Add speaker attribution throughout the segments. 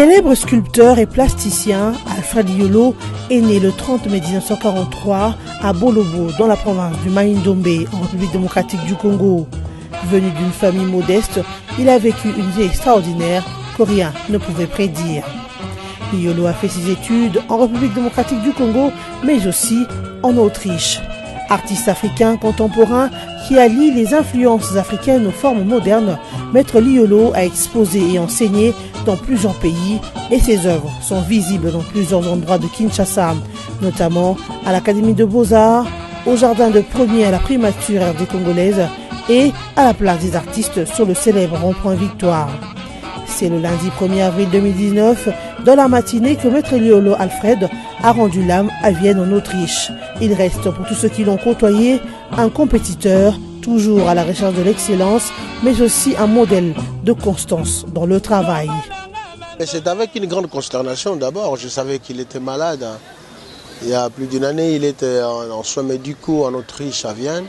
Speaker 1: célèbre sculpteur et plasticien Alfred Liolo est né le 30 mai 1943 à Bolobo, dans la province du Mai-Ndombe, en République démocratique du Congo. Venu d'une famille modeste, il a vécu une vie extraordinaire que rien ne pouvait prédire. Liolo a fait ses études en République démocratique du Congo, mais aussi en Autriche. Artiste africain contemporain qui allie les influences africaines aux formes modernes, Maître Liolo a exposé et enseigné dans plusieurs pays et ses œuvres sont visibles dans plusieurs endroits de Kinshasa, notamment à l'Académie de Beaux-Arts, au Jardin de Premier à la Primature RD congolaise et à la place des artistes sur le célèbre rond-point Victoire. C'est le lundi 1er avril 2019, dans la matinée, que Maître Liolo Alfred a rendu l'âme à Vienne en Autriche. Il reste, pour tous ceux qui l'ont côtoyé, un compétiteur, toujours à la recherche de l'excellence, mais aussi un modèle de constance dans le travail.
Speaker 2: C'est avec une grande consternation d'abord. Je savais qu'il était malade. Il y a plus d'une année, il était en soins médicaux en Autriche, à Vienne.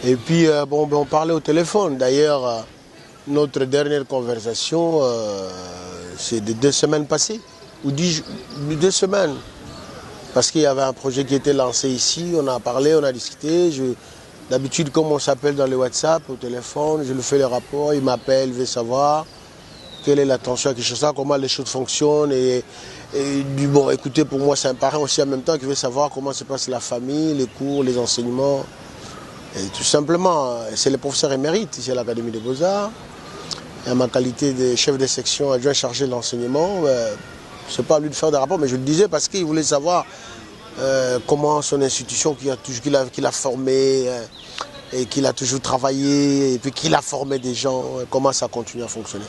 Speaker 2: Et puis, on parlait au téléphone. D'ailleurs, notre dernière conversation, c'est de 2 semaines passées, ou 2 semaines. Parce qu'il y avait un projet qui était lancé ici, on a parlé, on a discuté. D'habitude, comme on s'appelle dans le WhatsApp, au téléphone, je lui fais le rapport, il m'appelle, il veut savoir quelle est l'attention à Kinshasa, comment les choses fonctionnent. Et du bon, écoutez, pour moi, c'est un parent aussi en même temps qui veut savoir comment se passe la famille, les cours, les enseignements. Et tout simplement, c'est le professeur émérite ici à l'Académie des Beaux-Arts. Et à ma qualité de chef de section adjoint chargé de l'enseignement, ce n'est pas à lui de faire des rapports, mais je le disais parce qu'il voulait savoir comment son institution qu'il a formé et qu'il a toujours travaillé, et puis qu'il a formé des gens, comment ça continue à fonctionner.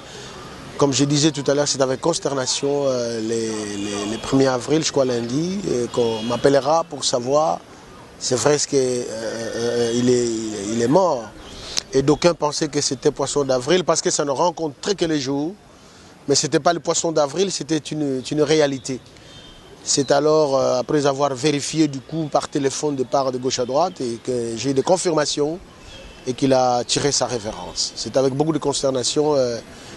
Speaker 2: Comme je disais tout à l'heure, c'est avec consternation les 1er avril, je crois lundi, qu'on m'appellera pour savoir, c'est vrai qu'il est mort. Et d'aucuns pensaient que c'était poisson d'avril parce que ça ne rencontrait que les jours. Mais ce n'était pas le poisson d'avril, c'était une réalité. C'est alors, après avoir vérifié du coup par téléphone de part de gauche à droite, et que j'ai eu des confirmations et qu'il a tiré sa révérence. C'est avec beaucoup de consternation,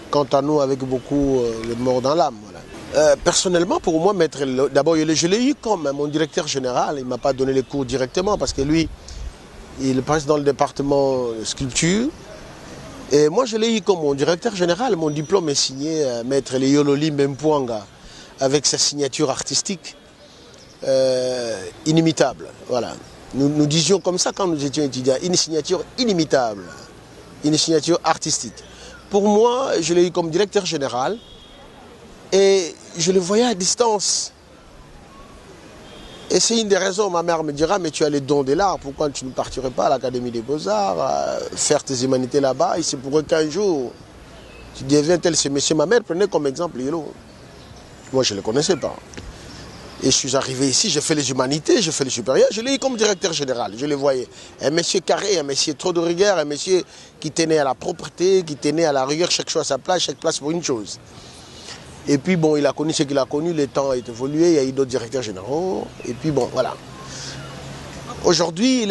Speaker 2: quant à nous, avec beaucoup de mort dans l'âme. Voilà. Personnellement, pour moi, d'abord, je l'ai eu comme mon directeur général. Il ne m'a pas donné les cours directement parce que lui, il passe dans le département sculpture. Et moi, je l'ai eu comme mon directeur général. Mon diplôme est signé Maître Liolo Mbempuanga, avec sa signature artistique inimitable. Voilà. Nous disions comme ça quand nous étions étudiants, une signature inimitable, une signature artistique. Pour moi, je l'ai eu comme directeur général et je le voyais à distance. Et c'est une des raisons, ma mère me dira, mais tu as les dons de l'art, pourquoi tu ne partirais pas à l'Académie des Beaux-Arts, faire tes humanités là-bas, et c'est pour qu'un jour, tu deviens tel ce monsieur. Ma mère prenait comme exemple Liolo. Moi, je ne le connaissais pas. Et je suis arrivé ici, j'ai fait les humanités, j'ai fait les supérieurs, je l'ai eu comme directeur général, je le voyais. Un monsieur carré, un monsieur trop de rigueur, un monsieur qui tenait à la propreté, qui tenait à la rigueur, chaque chose à sa place, chaque place pour une chose. Et puis bon, il a connu ce qu'il a connu, le temps a évolué, il y a eu d'autres directeurs généraux, et puis bon, voilà. Aujourd'hui,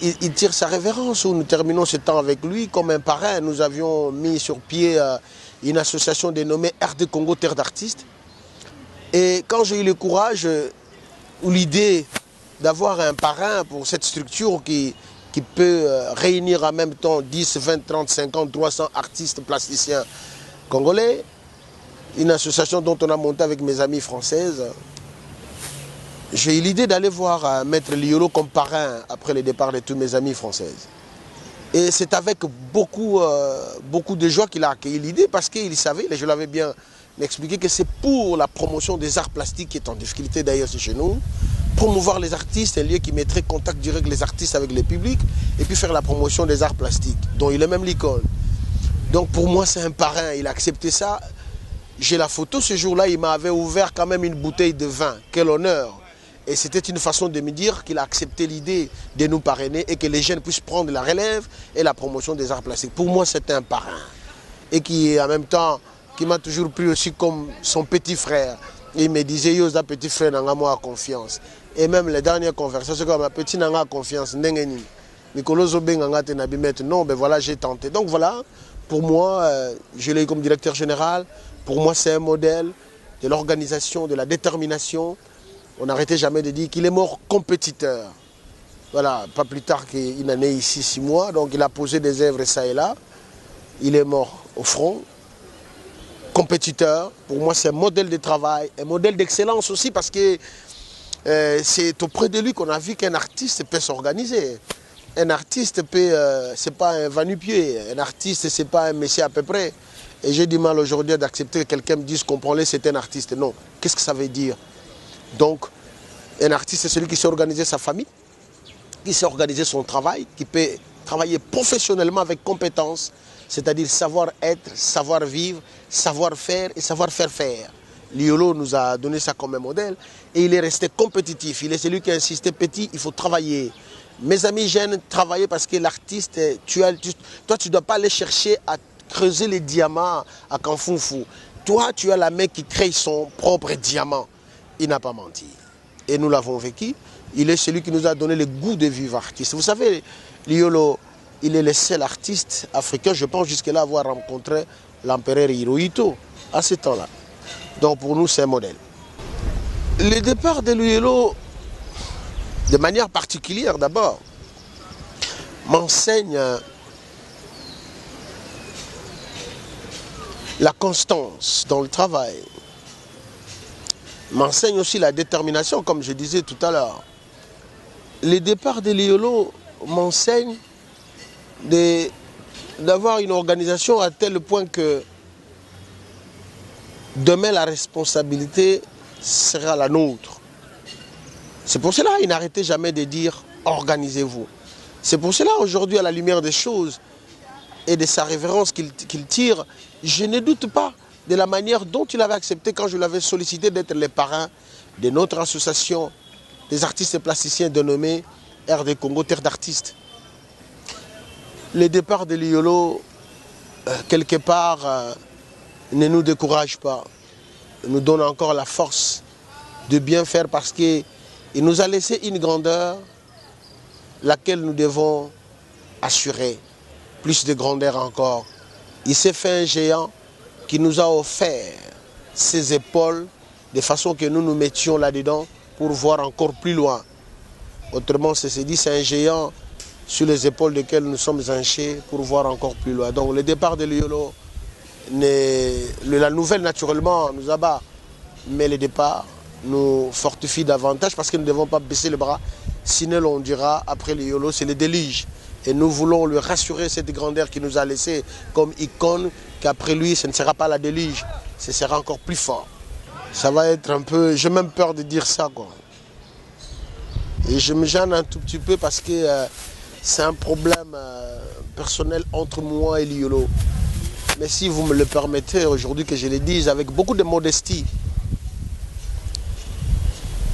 Speaker 2: il tire sa révérence, nous terminons ce temps avec lui comme un parrain. Nous avions mis sur pied une association dénommée RD Congo Terre d'Artistes. Et quand j'ai eu le courage ou l'idée d'avoir un parrain pour cette structure qui peut réunir en même temps 10, 20, 30, 50, 300 artistes plasticiens congolais, une association dont on a monté avec mes amis françaises, j'ai eu l'idée d'aller voir Maître Liolo comme parrain après le départ de tous mes amis françaises. Et c'est avec beaucoup de joie qu'il a accueilli l'idée parce qu'il savait, et je l'avais bien expliqué, que c'est pour la promotion des arts plastiques qui est en difficulté d'ailleurs chez nous, promouvoir les artistes, un lieu qui mettrait contact direct les artistes avec le public, et puis faire la promotion des arts plastiques, dont il est même l'icône. Donc pour moi c'est un parrain, il a accepté ça. J'ai la photo, ce jour-là, il m'avait ouvert quand même une bouteille de vin. Quel honneur! Et c'était une façon de me dire qu'il a accepté l'idée de nous parrainer et que les jeunes puissent prendre la relève et la promotion des arts plastiques. Pour moi, c'était un parrain. Et qui, en même temps, qui m'a toujours pris aussi comme son petit frère. Et il me disait, yo, ça petit frère, n'a moi confiance. Et même les dernières conversations, c'est comme ma petite n'a confiance. Non, ben voilà, j'ai tenté. Donc voilà, pour moi, je l'ai eu comme directeur général. Pour moi, c'est un modèle de l'organisation, de la détermination. On n'arrêtait jamais de dire qu'il est mort compétiteur. Voilà, pas plus tard qu'il en est ici 6 mois, donc il a posé des œuvres ça et là. Il est mort au front. Compétiteur, pour moi c'est un modèle de travail, un modèle d'excellence aussi parce que c'est auprès de lui qu'on a vu qu'un artiste peut s'organiser. Un artiste peut, c'est pas un va-nu-pied, un artiste c'est pas un messie à peu près. Et j'ai du mal aujourd'hui d'accepter que quelqu'un me dise comprends-le, c'est un artiste. Non, qu'est-ce que ça veut dire? Donc, un artiste c'est celui qui sait organiser sa famille, qui sait organiser son travail, qui peut travailler professionnellement avec compétence, c'est-à-dire savoir-être, savoir-vivre, savoir-faire et savoir-faire faire. Liolo nous a donné ça comme un modèle et il est resté compétitif. Il est celui qui a insisté petit, il faut travailler. Mes amis jeunes, travailler parce que l'artiste, toi tu ne dois pas aller chercher à creuser les diamants à Kanfunfu. Toi tu as la main qui crée son propre diamant. Il n'a pas menti. Et nous l'avons vécu. Il est celui qui nous a donné le goût de vivre artiste. Vous savez, Liolo, il est le seul artiste africain, je pense jusque-là avoir rencontré l'empereur Hirohito à ce temps-là. Donc pour nous, c'est un modèle. Le départ de Liolo, de manière particulière d'abord, m'enseigne la constance dans le travail, m'enseigne aussi la détermination, comme je disais tout à l'heure. Le départ de Liolo m'enseigne d'avoir une organisation à tel point que demain la responsabilité sera la nôtre. C'est pour cela qu'il n'arrêtait jamais de dire organisez-vous. C'est pour cela aujourd'hui à la lumière des choses et de sa révérence qu'il tire, je ne doute pas de la manière dont il avait accepté quand je l'avais sollicité d'être le parrain de notre association des artistes plasticiens dénommée RD Congo, Terre d'artistes. Le départ de Liolo, quelque part, ne nous décourage pas, nous donne encore la force de bien faire parce qu'il nous a laissé une grandeur laquelle nous devons assurer, plus de grandeur encore. Il s'est fait un géant qui nous a offert ses épaules de façon que nous nous mettions là-dedans pour voir encore plus loin. Autrement, c'est dit, c'est un géant sur les épaules desquelles nous sommes hinchés pour voir encore plus loin. Donc le départ de Liolo, la nouvelle naturellement nous abat, mais le départ nous fortifie davantage parce que nous ne devons pas baisser les bras, sinon on dira après Liolo c'est le déluge. Et nous voulons lui rassurer cette grandeur qui nous a laissé comme icône, qu'après lui ce ne sera pas la déluge, ce sera encore plus fort. Ça va être un peu, j'ai même peur de dire ça quoi. Et je me gêne un tout petit peu parce que c'est un problème personnel entre moi et Liolo. Mais si vous me le permettez aujourd'hui que je le dise avec beaucoup de modestie,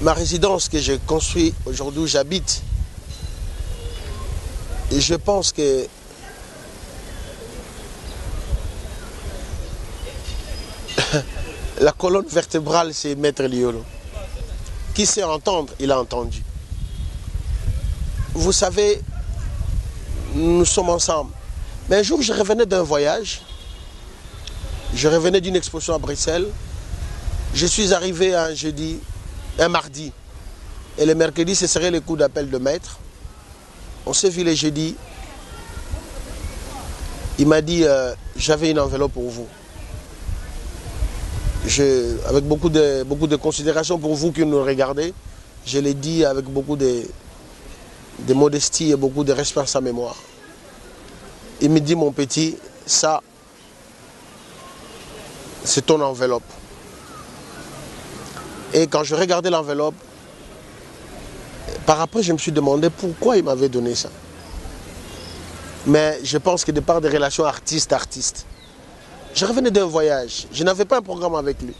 Speaker 2: ma résidence que j'ai construite aujourd'hui où j'habite, et je pense que la colonne vertébrale c'est Maître Liolo. Qui sait entendre, il a entendu. Vous savez, nous sommes ensemble. Mais un jour, je revenais d'un voyage. Je revenais d'une exposition à Bruxelles. Je suis arrivé un jeudi, un mardi. Et le mercredi, ce serait le coup d'appel de Maître. On s'est vu le jeudi. Il m'a dit, j'avais une enveloppe pour vous. Avec beaucoup de considération pour vous qui nous regardez, je l'ai dit avec beaucoup de modestie et beaucoup de respect à sa mémoire. Il me dit, mon petit, ça, c'est ton enveloppe. Et quand je regardais l'enveloppe, par après, je me suis demandé pourquoi il m'avait donné ça. Mais je pense que de par des relations artiste-artiste, je revenais d'un voyage, je n'avais pas un programme avec lui.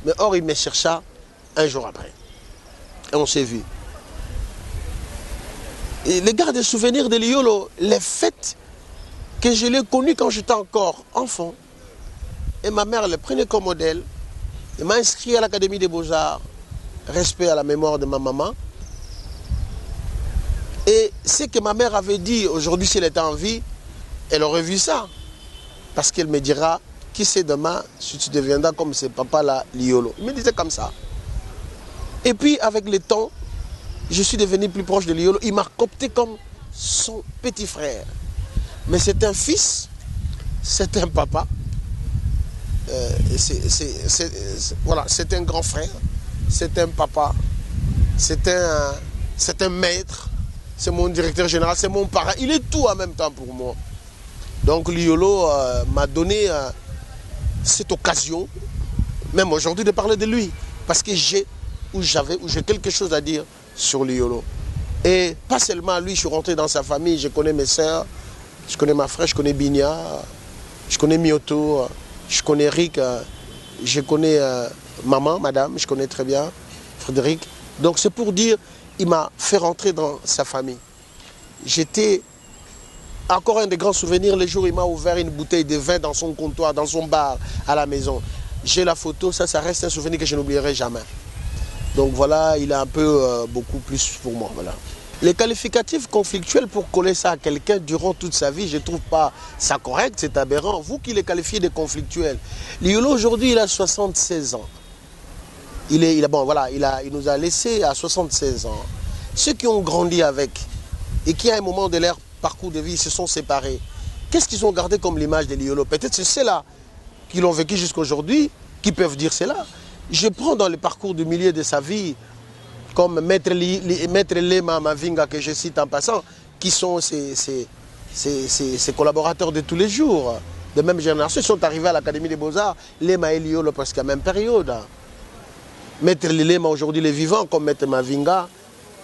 Speaker 2: Mais or, il me chercha un jour après. Et on s'est vu. Et les gars des souvenirs de Liolo, les fêtes que je l'ai connu quand j'étais encore enfant. Et ma mère le prenait comme modèle. Elle m'a inscrit à l'Académie des Beaux-Arts. Respect à la mémoire de ma maman. Et ce que ma mère avait dit, aujourd'hui si elle était en vie, elle aurait vu ça. Parce qu'elle me dira qui sait demain si tu deviendras comme ce papa-là, Liolo. Il me disait comme ça. Et puis, avec le temps, je suis devenu plus proche de Liolo. Il m'a coopté comme son petit frère. Mais c'est un fils, c'est un papa, voilà, c'est un grand frère, c'est un papa, c'est un maître, c'est mon directeur général, c'est mon parrain. Il est tout en même temps pour moi. Donc Liolo m'a donné cette occasion, même aujourd'hui, de parler de lui. Parce que j'ai quelque chose à dire sur Liolo. Et pas seulement lui, je suis rentré dans sa famille, je connais mes sœurs, je connais ma frère, je connais Bigna, je connais Mioto, je connais Rick, je connais maman, madame, je connais très bien Frédéric. Donc c'est pour dire, il m'a fait rentrer dans sa famille. J'étais encore un des grands souvenirs, le jour où il m'a ouvert une bouteille de vin dans son comptoir, dans son bar à la maison. J'ai la photo, ça reste un souvenir que je n'oublierai jamais. Donc voilà, il a un peu beaucoup plus pour moi. Voilà. Les qualificatifs conflictuels pour coller ça à quelqu'un durant toute sa vie, je ne trouve pas ça correct, c'est aberrant. Vous qui les qualifiez de conflictuels. Liolo aujourd'hui, il a 76 ans. Il nous a laissé à 76 ans. Ceux qui ont grandi avec et qui à un moment de leur parcours de vie se sont séparés, qu'est-ce qu'ils ont gardé comme l'image de Liolo? Peut-être c'est ceux-là qui l'ont vécu jusqu'à aujourd'hui qui peuvent dire cela. Je prends dans le parcours du milieu de sa vie comme Maître Lema Mavinga, que je cite en passant, qui sont ses collaborateurs de tous les jours, de même génération. Ils sont arrivés à l'Académie des Beaux-Arts, Lema et Liolo presque à la même période. Maître Lema aujourd'hui les vivants comme Maître Mavinga.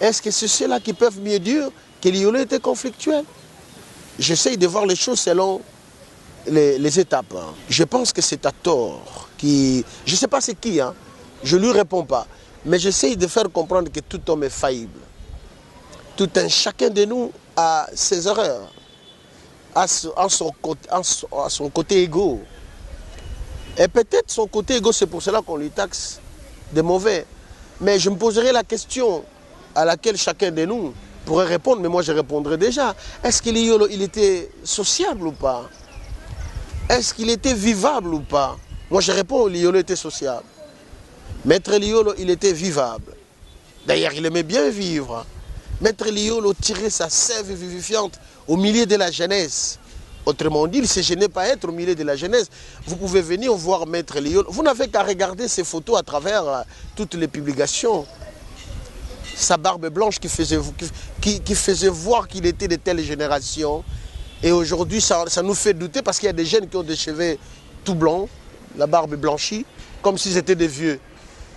Speaker 2: Est-ce que c'est ceux-là qui peuvent mieux dire que Liolo était conflictuel? J'essaye de voir les choses selon les étapes. Je pense que c'est à tort. Je ne sais pas c'est qui, hein? Je ne lui réponds pas. Mais j'essaye de faire comprendre que tout homme est faillible. Chacun de nous a ses erreurs, a son côté égaux. Et peut-être son côté égaux, c'est pour cela qu'on lui taxe de mauvais. Mais je me poserai la question à laquelle chacun de nous pourrait répondre, mais moi je répondrai déjà. Est-ce que Liolo, il était sociable ou pas? Est-ce qu'il était vivable ou pas? Moi je réponds, Liolo était sociable. Maître Liolo, il était vivable. D'ailleurs, il aimait bien vivre. Maître Liolo tirait sa sève vivifiante au milieu de la jeunesse. Autrement dit, il ne se gênait pas être au milieu de la jeunesse. Vous pouvez venir voir Maître Liolo. Vous n'avez qu'à regarder ces photos à travers toutes les publications. Sa barbe blanche qui faisait voir qu'il était de telle génération. Et aujourd'hui, ça nous fait douter parce qu'il y a des jeunes qui ont des cheveux tout blancs, la barbe blanchie, comme s'ils étaient des vieux.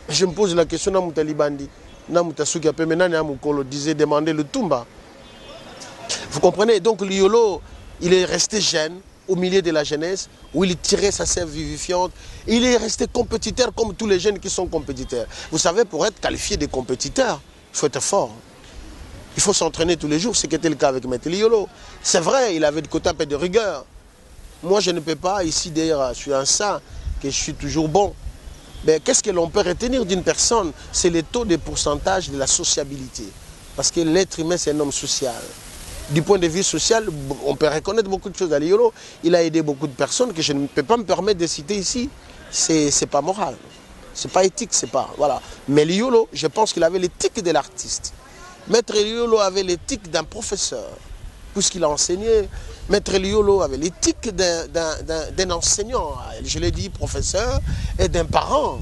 Speaker 2: Je me pose la question, Namouta Libandi, Namouta Soukiapé, maintenant Namoukolo disait demander le Toumba. Vous comprenez? Donc Liolo, il est resté jeune, au milieu de la jeunesse, où il tirait sa sève vivifiante. Il est resté compétiteur comme tous les jeunes qui sont compétiteurs. Vous savez, pour être qualifié de compétiteur, il faut être fort. Il faut s'entraîner tous les jours, ce qui était le cas avec Maître Liolo. C'est vrai, il avait de côté un peu de rigueur. Moi, je ne peux pas, ici d'ailleurs, je suis un saint, que je suis toujours bon. Mais qu'est-ce que l'on peut retenir d'une personne? C'est le taux de pourcentage de la sociabilité. Parce que l'être humain, c'est un homme social. Du point de vue social, on peut reconnaître beaucoup de choses à Liolo. Il a aidé beaucoup de personnes que je ne peux pas me permettre de citer ici. C'est pas moral. C'est pas éthique, c'est pas... Voilà. Mais Liolo, je pense qu'il avait l'éthique de l'artiste. Maître Liolo avait l'éthique d'un professeur, puisqu'il a enseigné. Maître Liolo avait l'éthique d'un enseignant, je l'ai dit, professeur, et d'un parent.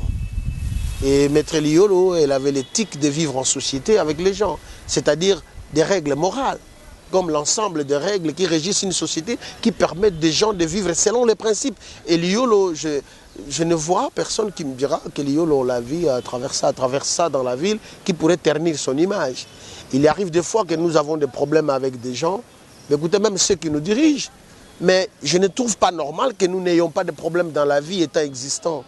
Speaker 2: Et Maître Liolo, elle avait l'éthique de vivre en société avec les gens, c'est-à-dire des règles morales, comme l'ensemble des règles qui régissent une société, qui permettent des gens de vivre selon les principes. Et Liolo, je ne vois personne qui me dira que Liolo, la vie à travers ça dans la ville, qui pourrait ternir son image. Il arrive des fois que nous avons des problèmes avec des gens, mais écoutez, même ceux qui nous dirigent. Mais je ne trouve pas normal que nous n'ayons pas de problèmes dans la vie étant existants.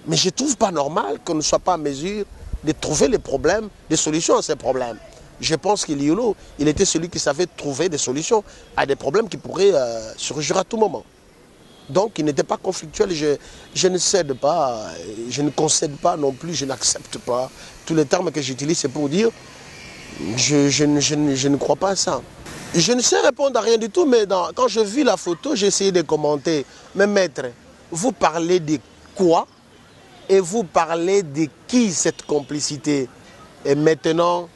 Speaker 2: Mais je ne trouve pas normal qu'on ne soit pas en mesure de trouver les problèmes, des solutions à ces problèmes. Je pense que Liolo, il était celui qui savait trouver des solutions à des problèmes qui pourraient surgir à tout moment. Donc il n'était pas conflictuel. Je ne cède pas, je ne concède pas non plus, je n'accepte pas. Tous les termes que j'utilise, c'est pour dire je ne crois pas à ça. Je ne sais répondre à rien du tout, mais quand je vis la photo, j'ai essayé de commenter. Mais maître, vous parlez de quoi et vous parlez de qui cette complicité est maintenant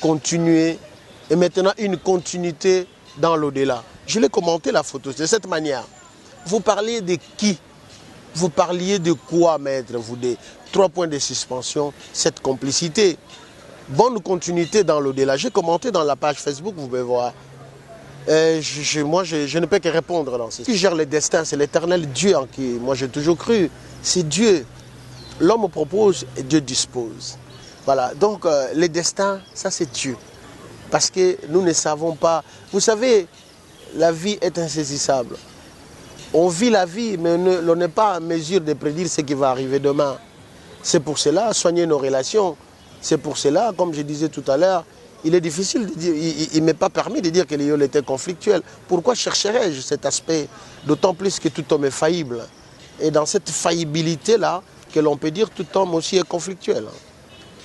Speaker 2: continuée, et maintenant une continuité dans l'au-delà. Je l'ai commenté la photo de cette manière. Vous parliez de qui? Vous parliez de quoi, maître? Vous des 3 points de suspension, cette complicité. Bonne continuité dans l'au-delà. J'ai commenté dans la page Facebook, vous pouvez voir. Je ne peux que répondre dans ce. Qui gère le destin, c'est l'éternel Dieu en qui moi j'ai toujours cru. C'est Dieu. L'homme propose et Dieu dispose. Voilà, donc le destin, ça c'est Dieu. Parce que nous ne savons pas. Vous savez, la vie est insaisissable. On vit la vie, mais on n'est pas en mesure de prédire ce qui va arriver demain. C'est pour cela, soigner nos relations. C'est pour cela, comme je disais tout à l'heure, il est difficile de dire, il ne m'est pas permis de dire que l'IOL était conflictuel. Pourquoi chercherais-je cet aspect? D'autant plus que tout homme est faillible. Et dans cette faillibilité-là, que l'on peut dire tout homme aussi est conflictuel.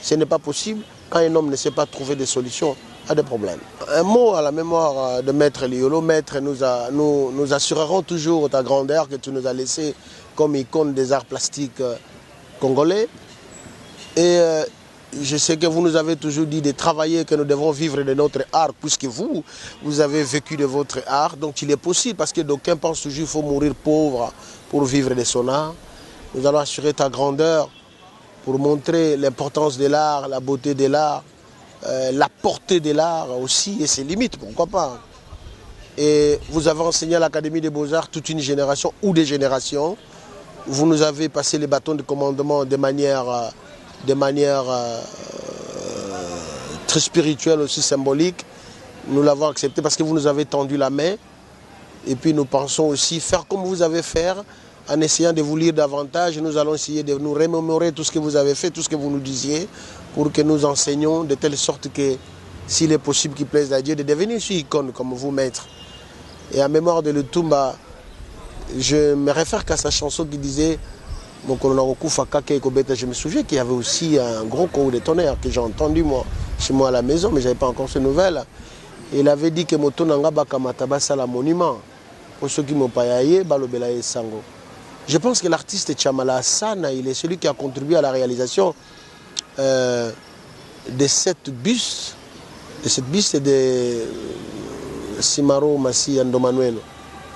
Speaker 2: Ce n'est pas possible quand un homme ne sait pas trouver des solutions à des problèmes. Un mot à la mémoire de Maître Liolo. Maître, nous assurerons toujours ta grandeur que tu nous as laissé comme icône des arts plastiques congolais. Et je sais que vous nous avez toujours dit de travailler, que nous devons vivre de notre art, puisque vous avez vécu de votre art. Donc il est possible, parce que d'aucuns pensent toujours qu'il faut mourir pauvre pour vivre de son art. Nous allons assurer ta grandeur pour montrer l'importance de l'art, la beauté de l'art, la portée de l'art aussi et ses limites, pourquoi pas. Et vous avez enseigné à l'Académie des Beaux-Arts toute une génération ou des générations. Vous nous avez passé les bâtons de commandement de manière très spirituelle, aussi symbolique. Nous l'avons accepté parce que vous nous avez tendu la main. Et puis nous pensons aussi faire comme vous avez fait, en essayant de vous lire davantage. Nous allons essayer de nous remémorer tout ce que vous avez fait, tout ce que vous nous disiez, pour que nous enseignions de telle sorte que, s'il est possible qu'il plaise à Dieu, de devenir une icône comme vous, maître. Et en mémoire de Lutumba, je me réfère qu'à sa chanson qui disait je me souviens qu'il y avait aussi un gros coup de tonnerre que j'ai entendu moi, chez moi à la maison, mais je n'avais pas encore ces nouvelles. Et il avait dit que Motonanga Bakamataba la monument. Pour ceux qui m'ont pas yaye, Balobela et Sango. Je pense que l'artiste Tchamala Hassan, il est celui qui a contribué à la réalisation de cette buste de Simaro Massi Andomanuel,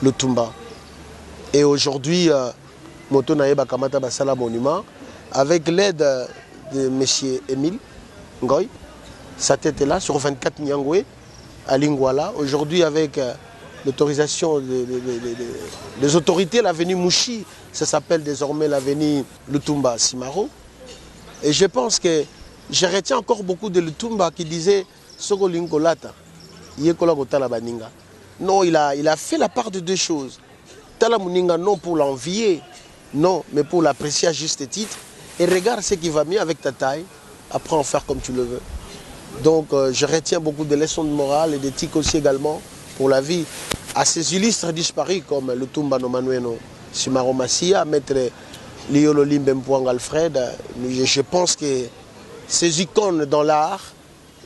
Speaker 2: Lutumba. Et aujourd'hui, Motonaye Bakamata Basala Monument, avec l'aide de M. Émile Ngoy, sa tête est là, sur 24 Nyangwe, à Lingwala. Aujourd'hui, avec l'autorisation des autorités, l'avenue Mouchi, ça s'appelle désormais l'avenue Lutumba Simaro. Et je pense que je retiens encore beaucoup de Lutumba qui disait Soko Lingolata, Yekola Gotala Baninga. Non, il a fait la part de deux choses. Tala Muninga, non pour l'envier, non, mais pour l'apprécier à juste titre. Et regarde ce qui va mieux avec ta taille, après en faire comme tu le veux. Donc je retiens beaucoup de leçons de morale et d'éthique aussi également pour la vie. À ces illustres disparus comme Lutumba Nomanueno, Simaro Massia, Maître Liolo Limbempoang Alfred, je pense que ces icônes dans l'art,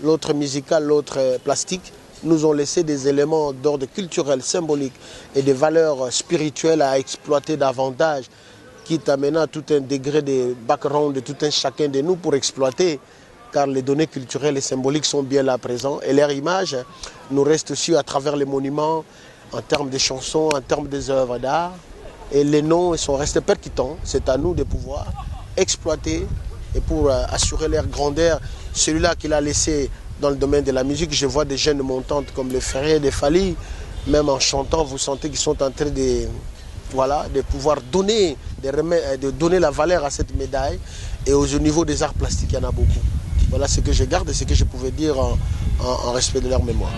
Speaker 2: l'autre musical, l'autre plastique, nous ont laissé des éléments d'ordre culturel, symbolique et des valeurs spirituelles à exploiter davantage, quitte à maintenant tout un degré de background de tout un chacun de nous pour exploiter, car les données culturelles et symboliques sont bien là présents et leur image nous reste aussi à travers les monuments, en termes de chansons, en termes des œuvres d'art. Et les noms sont restés percutants. C'est à nous de pouvoir exploiter et pour assurer leur grandeur, celui-là qu'il a laissé dans le domaine de la musique. Je vois des jeunes montantes comme les Ferré, des Fali, même en chantant, vous sentez qu'ils sont en train de, voilà, de pouvoir donner, de donner la valeur à cette médaille. Et au niveau des arts plastiques, il y en a beaucoup. Voilà ce que je garde et ce que je pouvais dire en respect de leur mémoire.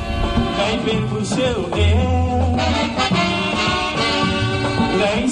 Speaker 3: Là, il